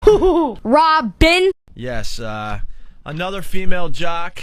HooHooHooRobin. Yes, another female jock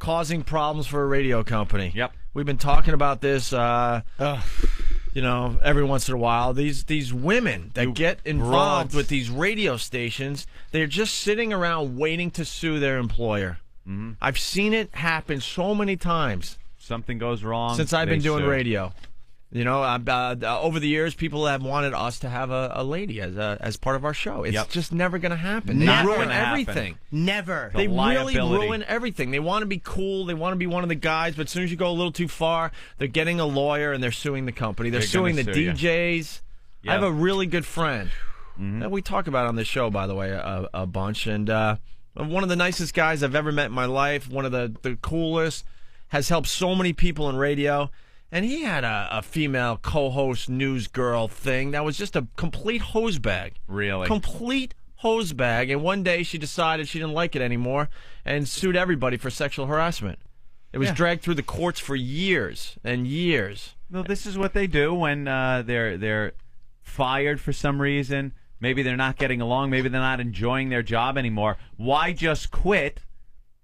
causing problems for a radio company. Yep. We've been talking about this, every once in a while. These women that get involved with these radio stations, they're just sitting around waiting to sue their employer. Mm-hmm. I've seen it happen so many times. Something goes wrong Since I've been doing sue. radio. Over the years, people have wanted us to have a lady as part of our show. It's just never going to happen. They ruin everything. Never. They really ruin everything. They want to be cool. They want to be one of the guys, but as soon as you go a little too far, they're getting a lawyer and they're suing the company. They're suing the DJs. Yep. I have a really good friend that we talk about on this show, by the way, a bunch. And one of the nicest guys I've ever met in my life, one of the coolest, has helped so many people in radio. And he had a female co-host news girl thing that was just a complete hose bag. Really? Complete hose bag. And one day she decided she didn't like it anymore and sued everybody for sexual harassment. It was dragged through the courts for years and years. Well, this is what they do when they're fired for some reason. Maybe they're not getting along. Maybe they're not enjoying their job anymore. Why just quit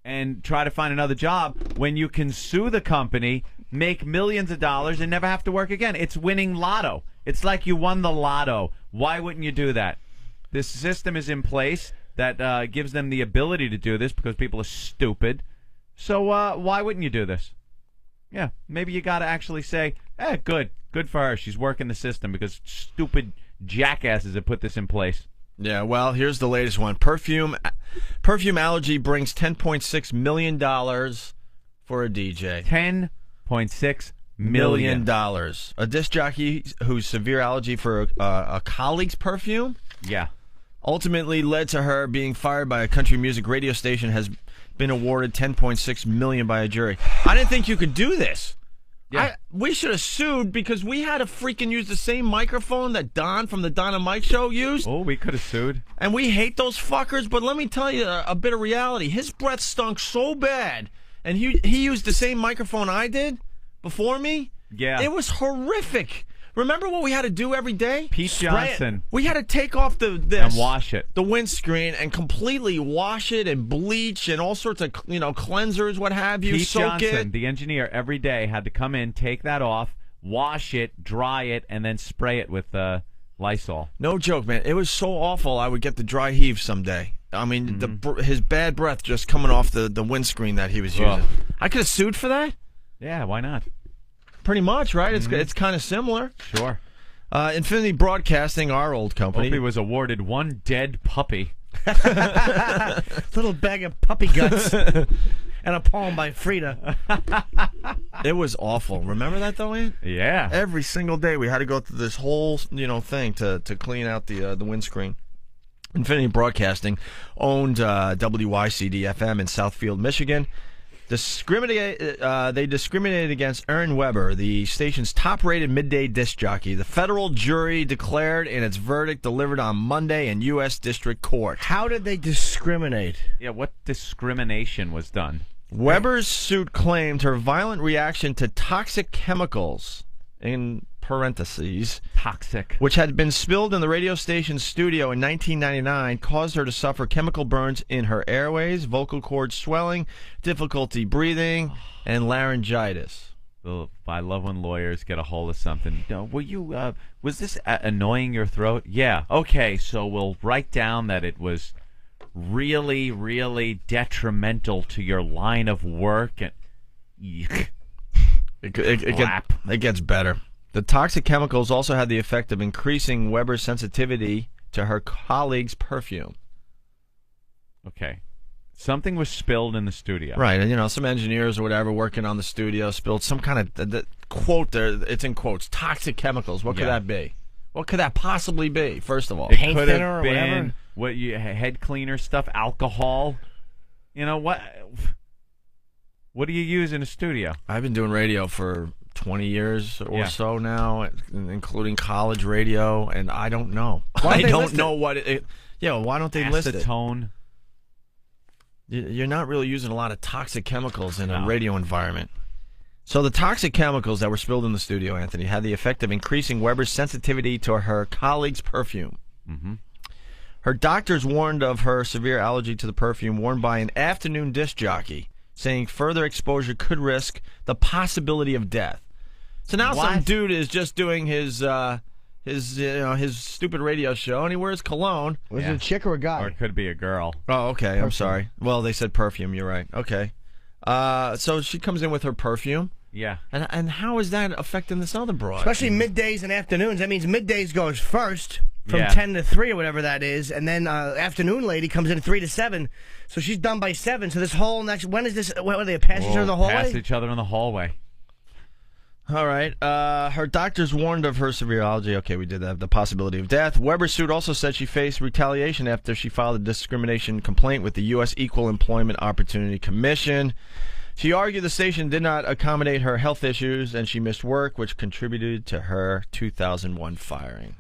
and try to find another job when you can sue the company, make millions of dollars, and never have to work again? It's winning lotto. It's like you won the lotto. Why wouldn't you do that? This system is in place that gives them the ability to do this because people are stupid. So why wouldn't you do this? Yeah, maybe you got to actually say, good for her. She's working the system because stupid jackasses have put this in place. Yeah, well, here's the latest one. Perfume allergy brings $10.6 million for a DJ. $10.6 million. A disc jockey whose severe allergy for a colleague's perfume ultimately led to her being fired by a country music radio station has been awarded $10.6 million by a jury. I didn't think you could do this. Yeah. We should have sued because we had to freaking use the same microphone that Don from the Don and Mike show used. Oh, we could have sued. And we hate those fuckers, but let me tell you a bit of reality. His breath stunk so bad, and he used the same microphone I did before me. Yeah. It was horrific. Remember what we had to do every day? Pete Johnson. We had to take off and wash it. The windscreen, and completely wash it and bleach and all sorts of cleansers, what have you. Pete soak Johnson, it. the engineer, every day had to come in, take that off, wash it, dry it, and then spray it with Lysol. No joke, man. It was so awful. I would get the dry heave someday. I mean, his bad breath just coming off the windscreen that he was using. I could have sued for that. Yeah, why not? Pretty much, right? It's kind of similar. Sure. Infinity Broadcasting, our old company. Opie was awarded one dead puppy. Little bag of puppy guts and a poem by Frida. It was awful. Remember that, though, Ian? Yeah. Every single day we had to go through this whole thing to clean out the windscreen. Infinity Broadcasting owned WYCD-FM in Southfield, Michigan. They discriminated against Aaron Weber, the station's top-rated midday disc jockey. The federal jury declared in its verdict delivered on Monday in U.S. District Court. How did they discriminate? Yeah, what discrimination was done? Weber's suit claimed her violent reaction to toxic chemicals, in parentheses, toxic, which had been spilled in the radio station's studio in 1999, caused her to suffer chemical burns in her airways, vocal cord swelling, difficulty breathing, and laryngitis. I love when lawyers get a hold of something. Were you? Was this annoying your throat? Yeah. Okay, so we'll write down that it was really, really detrimental to your line of work. And it gets better. The toxic chemicals also had the effect of increasing Weber's sensitivity to her colleague's perfume. Okay. Something was spilled in the studio. Right, and some engineers or whatever working on the studio spilled some kind of the quote there. It's in quotes. Toxic chemicals. What could that be? What could that possibly be? First of all, it could have been head cleaner stuff, alcohol. What? What do you use in a studio? I've been doing radio for 20 years or so now, including college radio, and I don't know. I don't know what it. Yeah, why don't they list it? Acetone. You're not really using a lot of toxic chemicals in a radio environment. So the toxic chemicals that were spilled in the studio, Anthony, had the effect of increasing Weber's sensitivity to her colleague's perfume. Her doctors warned of her severe allergy to the perfume worn by an afternoon disc jockey, saying further exposure could risk the possibility of death. So now some dude is just doing his stupid radio show, and he wears cologne. Was it a chick or a guy? Or it could be a girl. Oh, okay. I'm sorry. Well, they said perfume. You're right. Okay. So she comes in with her perfume. Yeah. And how is that affecting this other broad? Especially middays and afternoons. That means middays goes first from 10 to 3 or whatever that is, and then afternoon lady comes in 3 to 7. So she's done by 7. So this whole next... When is this... What are they, pass each other in the hallway? Pass each other in the hallway. All right. Her doctors warned of her severe allergy. Okay, we did that. The possibility of death. Weber's suit also said she faced retaliation after she filed a discrimination complaint with the U.S. Equal Employment Opportunity Commission. She argued the station did not accommodate her health issues, and she missed work, which contributed to her 2001 firing.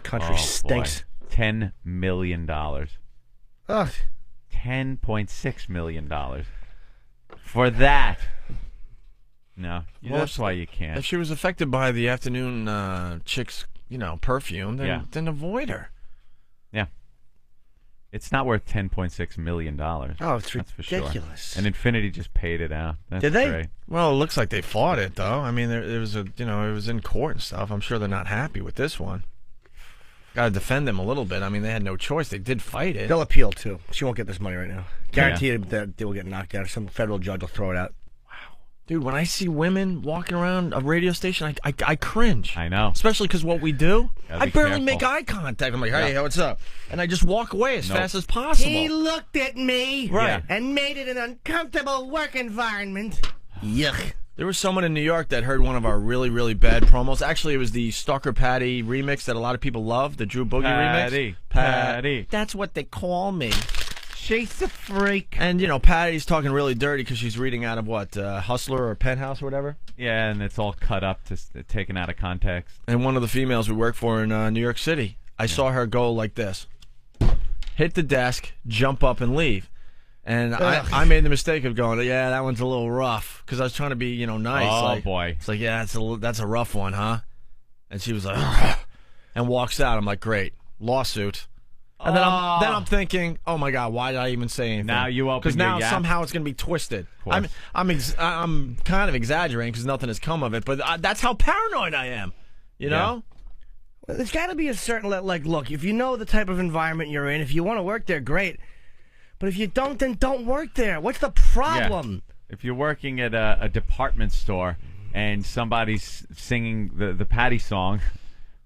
Country stinks. Boy. $10 million. Ugh. $10.6 million. For that. No, that's why you can't. If she was affected by the afternoon chick's, perfume, then avoid her. Yeah. It's not worth $10.6 million. Oh, it's ridiculous. For sure. And Infinity just paid it out. That's Did they? Great. Well, it looks like they fought it, though. I mean, it was it was in court and stuff. I'm sure they're not happy with this one. Got to defend them a little bit. I mean, they had no choice. They did fight it. They'll appeal, too. She won't get this money right now. Guaranteed that they will get knocked out. Some federal judge will throw it out. Dude, when I see women walking around a radio station, I cringe. I know. Especially because what we do, I barely careful. make eye contact. I'm like, hey, what's up? And I just walk away as fast as possible. He looked at me and made it an uncomfortable work environment. Yuck. There was someone in New York that heard one of our really, really bad promos. Actually, it was the Stalker Patty remix that a lot of people love, the Drew Boogie remix. Patty. That's what they call me. She's a freak. And, Patty's talking really dirty because she's reading out of what, Hustler or Penthouse or whatever? Yeah, and it's all cut up, taken out of context. And one of the females we work for in New York City, I saw her go like this. Hit the desk, jump up, and leave. And I made the mistake of going, yeah, that one's a little rough. Because I was trying to be, nice. Oh, boy. It's like, yeah, that's a rough one, huh? And she was like, ugh, and walks out. I'm like, great. Lawsuit. And then I'm thinking, oh my God, why did I even say anything? Now you open because now somehow it's going to be twisted. I'm kind of exaggerating because nothing has come of it, but that's how paranoid I am. You know? Well, there's got to be a certain look. If you know the type of environment you're in, if you want to work there, great. But if you don't, then don't work there. What's the problem? Yeah. If you're working at a department store and somebody's singing the Patty song,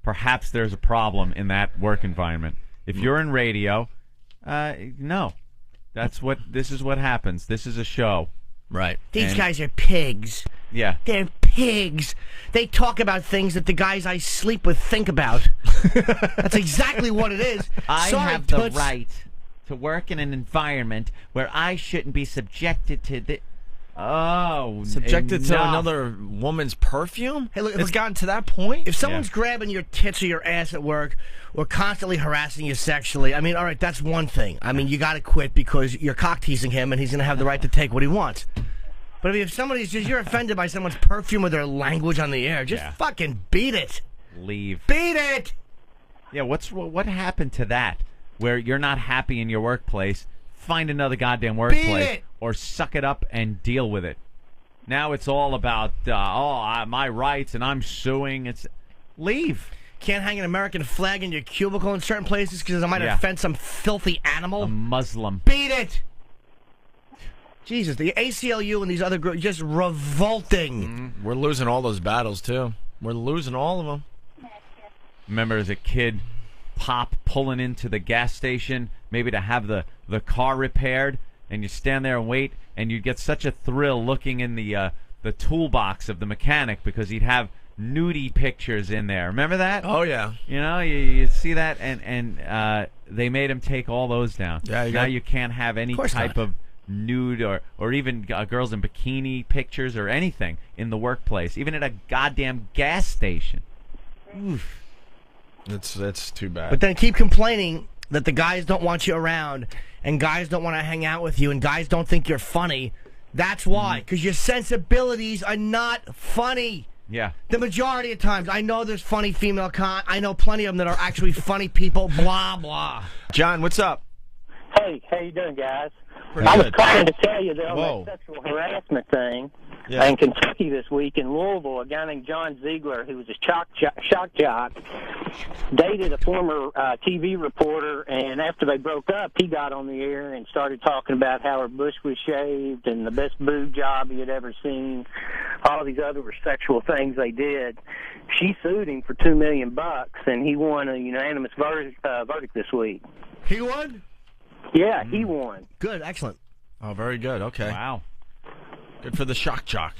perhaps there's a problem in that work environment. If you're in radio, no. This is what happens. This is a show. Right. These guys are pigs. Yeah. They're pigs. They talk about things that the guys I sleep with think about. That's exactly what it is. I have the right to work in an environment where I shouldn't be subjected to the... Subjected to another woman's perfume? Hey, look, it's gotten to that point? If someone's grabbing your tits or your ass at work or constantly harassing you sexually, I mean, all right, that's one thing. I mean, you got to quit because you're cock-teasing him and he's going to have the right to take what he wants. But if somebody's you're offended by someone's perfume or their language on the air, just fucking beat it. Leave. Beat it! Yeah, what happened to that? Where you're not happy in your workplace, find another goddamn workplace or suck it up and deal with it. Now it's all about my rights and I'm suing. Leave. Can't hang an American flag in your cubicle in certain places because I might offend some filthy animal. A Muslim. Beat it. Jesus, the ACLU and these other groups just revolting. We're losing all those battles too. We're losing all of them. Remember as a kid, Pop pulling into the gas station, maybe to have the car repaired, and you stand there and wait, and you'd get such a thrill looking in the toolbox of the mechanic because he'd have nudie pictures in there. Remember that? Oh yeah. You know, you'd see that, and they made him take all those down. Yeah. Now you can't have any type of nude or even girls in bikini pictures or anything in the workplace, even at a goddamn gas station. Oof. That's too bad. But then keep complaining that the guys don't want you around and guys don't want to hang out with you and guys don't think you're funny. That's why, because your sensibilities are not funny. Yeah. The majority of times, I know there's funny female I know plenty of them that are actually funny people, blah, blah. John, what's up? Hey, how you doing, guys? Pretty I was good. calling to tell you that on Whoa. that sexual harassment thing Yeah. in Kentucky this week in Louisville, a guy named John Ziegler, who was a shock jock, dated a former TV reporter, and after they broke up, he got on the air and started talking about how her bush was shaved and the best boob job he had ever seen, all these other sexual things they did. She sued him for $2 million, and he won a unanimous verdict this week. He won? Yeah, he won. Good, excellent. Oh, very good. Okay. Wow. Good for the shock jock.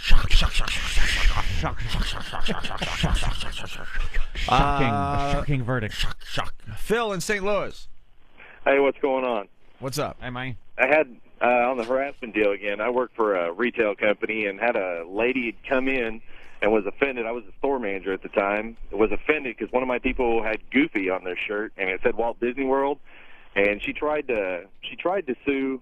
Shocking verdict. Shock. Phil in St. Louis. Hey, what's going on? What's up? Hey, man. I had on the harassment deal again. I work for a retail company and had a lady come in and was offended. I was a store manager at the time. Was offended because one of my people had Goofy on their shirt and it said Walt Disney World, and she tried to sue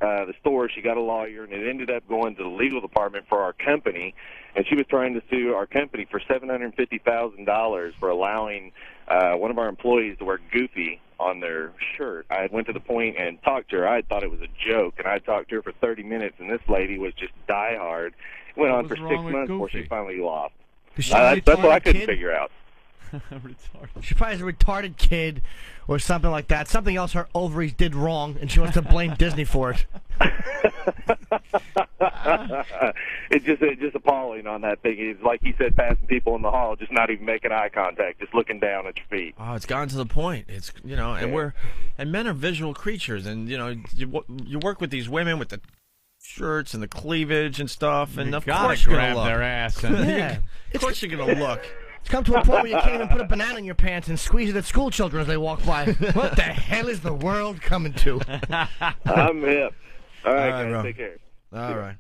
the store. She got a lawyer, and it ended up going to the legal department for our company, and she was trying to sue our company for $750,000 for allowing one of our employees to wear Goofy on their shirt. I went to the point and talked to her. I thought it was a joke, and I talked to her for 30 minutes, and this lady was just diehard. It went on for 6 months before she finally lost. That's what I couldn't figure out. She probably is a retarded kid or something like that. Something else her ovaries did wrong, and she wants to blame Disney for it. It's just appalling on that thing. It's like he said, passing people in the hall, just not even making eye contact, just looking down at your feet. Oh, it's gotten to the point. It's and men are visual creatures, and you work with these women with the shirts and the cleavage and stuff, and of course you're grab gonna look. their ass. And Yeah. Of course you're gonna look. It's come to a point where you can't even put a banana in your pants and squeeze it at school children as they walk by. What the hell is the world coming to? I'm hip. All right, All right, guys, bro. take care. All right.